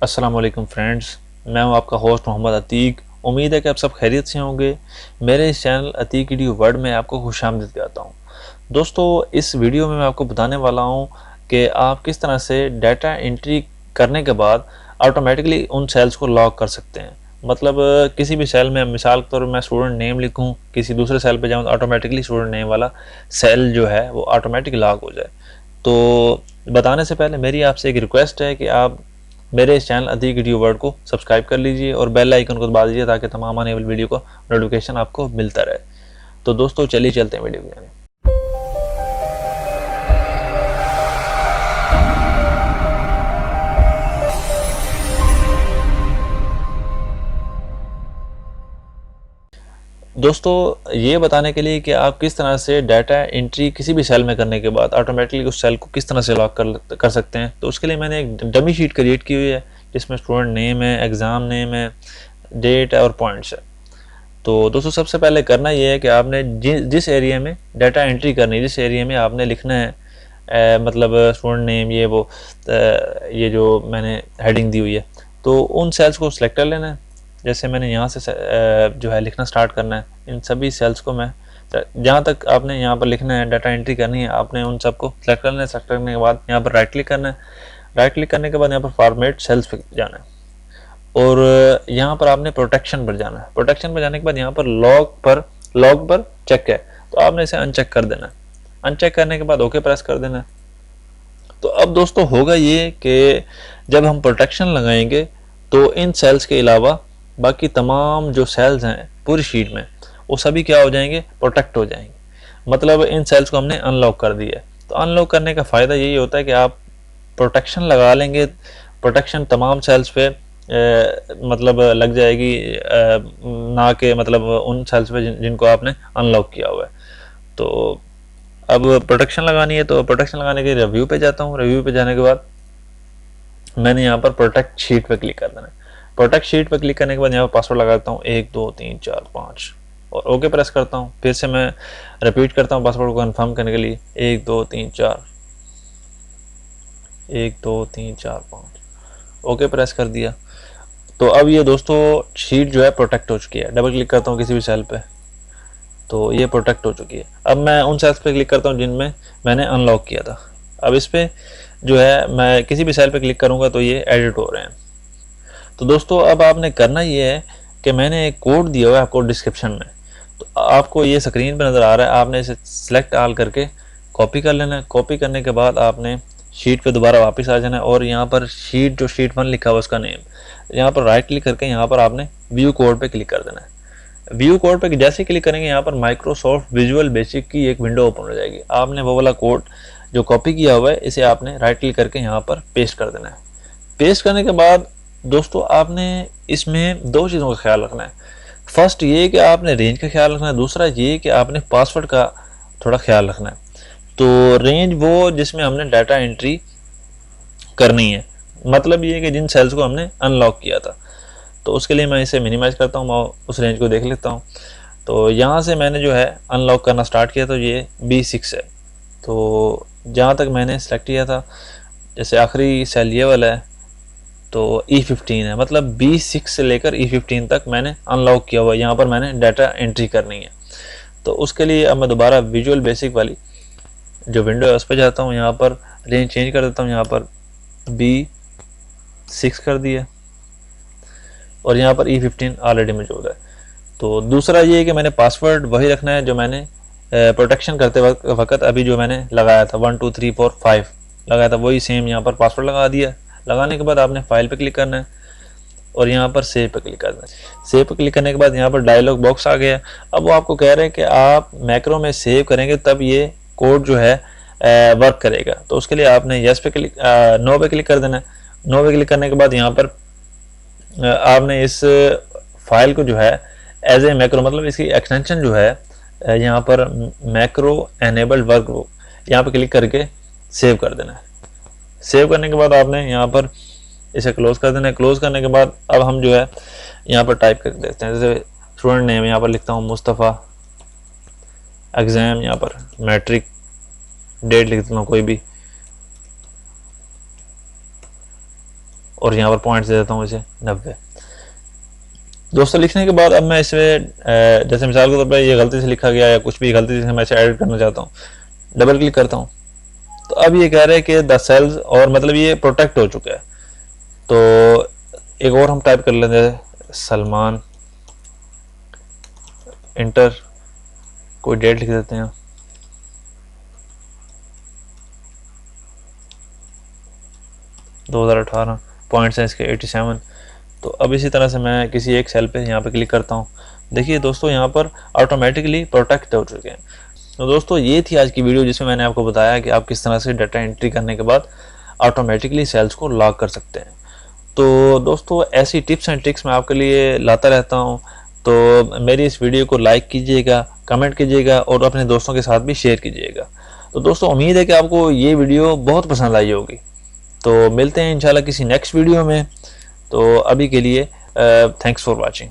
अस्सलाम वालेकुम फ्रेंड्स, मैं हूं आपका होस्ट मोहम्मद अतीक। उम्मीद है कि आप सब खैरियत से होंगे। मेरे इस चैनल अतीक वीडियो वर्ल्ड में आपको खुशामदीद कहता हूं। दोस्तों, इस वीडियो में मैं आपको बताने वाला हूं कि आप किस तरह से डाटा एंट्री करने के बाद ऑटोमेटिकली उन सेल्स को लॉक कर सकते हैं। मतलब किसी भी सेल में, मिसाल के तौर पर मैं स्टूडेंट नेम लिखूं, किसी दूसरे सेल पे जाऊं तो ऑटोमेटिकली स्टूडेंट नेम वाला सेल जो है वो ऑटोमेटिक लॉक हो जाए। तो बताने से पहले मेरी आपसे एक रिक्वेस्ट है कि आप मेरे इस चैनल अतीक वीडियो वर्ल्ड को सब्सक्राइब कर लीजिए और बेल आइकन को दबा दीजिए ताकि तमाम आने वाली वीडियो का नोटिफिकेशन आपको मिलता रहे। तो दोस्तों, चलिए चलते हैं वीडियो की जाने। दोस्तों, ये बताने के लिए कि आप किस तरह से डाटा एंट्री किसी भी सेल में करने के बाद ऑटोमेटिकली उस सेल को किस तरह से लॉक कर सकते हैं, तो उसके लिए मैंने एक डमी शीट क्रिएट की हुई है जिसमें स्टूडेंट नेम है, एग्ज़ाम नेम है, डेट है और पॉइंट्स है। तो दोस्तों, सबसे पहले करना ये है कि आपने जिस एरिया में डाटा एंट्री करनी है, जिस एरिया में आपने लिखना है मतलब स्टूडेंट नेम, ये जो मैंने हेडिंग दी हुई है, तो उन सेल्स को सिलेक्ट कर लेना है। जैसे मैंने यहाँ से जो है लिखना स्टार्ट करना है, इन सभी सेल्स को मैं जहाँ तक आपने यहाँ पर लिखना है, डाटा एंट्री करनी है, आपने उन सबको सेलेक्ट करना है। सेलेक्ट करने के बाद यहाँ पर राइट क्लिक करना है। राइट क्लिक करने के बाद यहाँ पर फॉर्मेट सेल्स पे जाना है और यहाँ पर आपने प्रोटेक्शन पर जाना है। प्रोटेक्शन पर जाने के बाद यहाँ पर लॉग पर चेक है, तो आपने इसे अनचेक कर देना है। अनचेक करने के बाद ओके प्रेस कर देना है। तो अब दोस्तों होगा ये कि जब हम प्रोटेक्शन लगाएंगे तो इन सेल्स के अलावा बाकी तमाम जो सेल्स हैं पूरी शीट में, वो सभी क्या हो जाएंगे, प्रोटेक्ट हो जाएंगे। मतलब इन सेल्स को हमने अनलॉक कर दिया है। तो अनलॉक करने का फ़ायदा यही होता है कि आप प्रोटेक्शन लगा लेंगे, प्रोटेक्शन तमाम सेल्स पे मतलब लग जाएगी, ना कि मतलब उन सेल्स पे जिनको आपने अनलॉक किया हुआ है। तो अब प्रोटेक्शन लगानी है, तो प्रोटेक्शन लगाने के रिव्यू पे जाता हूँ। रिव्यू पे जाने के बाद मैंने यहाँ पर प्रोटेक्ट शीट पे क्लिक कर देना है। प्रोटेक्ट शीट पे क्लिक करने के बाद यहाँ पर पासवर्ड लगाता हूँ 1 2 3 4 5 और ओके प्रेस करता हूँ। फिर से मैं रिपीट करता हूँ पासवर्ड को कंफर्म करने के लिए 1 2 3 4 1 2 3 4 5 ओके प्रेस कर दिया। तो अब ये दोस्तों शीट जो है प्रोटेक्ट हो चुकी है। डबल क्लिक करता हूँ किसी भी सेल पे, तो ये प्रोटेक्ट हो चुकी है। अब मैं उन सेल्स पे क्लिक करता हूँ जिनमें मैंने अनलॉक किया था। अब इस पे जो है मैं किसी भी सेल पे क्लिक करूँगा तो ये एडिट हो रहे हैं। तो दोस्तों, अब आपने करना ये है कि मैंने एक कोड दिया हुआ है आपको डिस्क्रिप्शन में, तो आपको ये स्क्रीन पर नज़र आ रहा है। आपने इसे सेलेक्ट ऑल करके कॉपी कर लेना है। कॉपी करने के बाद आपने शीट पे दोबारा वापस आ जाना है और यहाँ पर शीट 1 लिखा हुआ उसका नेम, यहाँ पर राइट क्लिक करके यहाँ पर आपने व्यू कोड पे क्लिक कर देना है। व्यू कोड पे जैसे क्लिक करेंगे यहाँ पर माइक्रोसॉफ्ट विजुअल बेसिक की एक विंडो ओपन हो जाएगी। आपने वो वाला कोड जो कॉपी किया हुआ है इसे आपने राइट क्लिक करके यहाँ पर पेस्ट कर देना है। पेस्ट करने के बाद दोस्तों आपने इसमें दो चीज़ों का ख्याल रखना है। फर्स्ट ये कि आपने रेंज का ख्याल रखना है, दूसरा ये कि आपने पासवर्ड का थोड़ा ख्याल रखना है। तो रेंज वो जिसमें हमने डाटा एंट्री करनी है, मतलब ये कि जिन सेल्स को हमने अनलॉक किया था। तो उसके लिए मैं इसे मिनिमाइज़ करता हूँ, मैं उस रेंज को देख लेता हूँ। तो यहाँ से मैंने जो है अनलॉक करना स्टार्ट किया, तो ये B6 है। तो जहाँ तक मैंने सेलेक्ट किया था, जैसे आखिरी सेल ये वाला है, तो E15 है। मतलब B6 से लेकर E15 तक मैंने अनलॉक किया हुआ है। यहाँ पर मैंने डाटा एंट्री करनी है। तो उसके लिए अब मैं दोबारा विजुअल बेसिक वाली जो विंडो है उस पर जाता हूँ। यहाँ पर रेंज चेंज कर देता हूँ, यहाँ पर B6 कर दिया और यहाँ पर E15 ऑलरेडी मौजूद है। तो दूसरा ये है कि मैंने पासवर्ड वही रखना है जो मैंने प्रोटेक्शन करते वक्त अभी जो मैंने लगाया था 1 2 3 4 5 लगाया था, वही सेम यहाँ पर पासवर्ड लगा दिया। लगाने के बाद आपने फाइल पे क्लिक करना है और यहाँ पर सेव पे क्लिक करना है। सेव पे क्लिक करने के बाद यहाँ पर डायलॉग बॉक्स आ गया। अब वो आपको कह रहे हैं कि आप मैक्रो में सेव करेंगे तब ये कोड जो है वर्क करेगा। तो उसके लिए आपने यस पे क्लिक नो पे क्लिक कर देना है। नो पे क्लिक करने के बाद यहाँ पर आपने इस फाइल को जो है एज ए मैक्रो, मतलब इसकी एक्सटेंशन जो है यहाँ पर मैक्रो एनेबल्ड वर्क, यहाँ पर क्लिक करके सेव कर देना है। सेव करने के बाद आपने यहाँ पर इसे क्लोज कर देना है। क्लोज करने के बाद अब हम जो है यहाँ पर टाइप कर देते हैं। जैसे स्टूडेंट नेम यहाँ पर लिखता हूँ मुस्तफ़ा, एग्ज़ाम यहाँ पर मैट्रिक, डेट लिख देता हूँ कोई भी, और यहाँ पर पॉइंट्स दे देता हूँ इसे 90। दोस्तों लिखने के बाद अब मैं इसमें जैसे मिसाल के तौर पर ये गलती से लिखा गया या कुछ भी गलती से मैं इसे एडिट करना चाहता हूँ, डबल क्लिक करता हूँ तो अब ये कह रहा है कि द सेल्स, और मतलब ये प्रोटेक्ट हो चुका है। तो एक और हम टाइप कर लेंगे सलमान, इंटर, कोई डेट लिख देते हैं, पॉइंट्स हैं इसके 87। तो अब इसी तरह से मैं किसी एक सेल पे यहाँ पे क्लिक करता हूँ। देखिए दोस्तों यहाँ पर ऑटोमेटिकली प्रोटेक्ट हो चुके हैं। तो दोस्तों ये थी आज की वीडियो जिसमें मैंने आपको बताया कि आप किस तरह से डाटा एंट्री करने के बाद ऑटोमेटिकली सेल्स को लॉक कर सकते हैं। तो दोस्तों ऐसी टिप्स एंड ट्रिक्स मैं आपके लिए लाता रहता हूँ। तो मेरी इस वीडियो को लाइक कीजिएगा, कमेंट कीजिएगा और अपने दोस्तों के साथ भी शेयर कीजिएगा। तो दोस्तों उम्मीद है कि आपको ये वीडियो बहुत पसंद आई होगी। तो मिलते हैं इंशाल्लाह किसी नेक्स्ट वीडियो में। तो अभी के लिए थैंक्स फॉर वॉचिंग।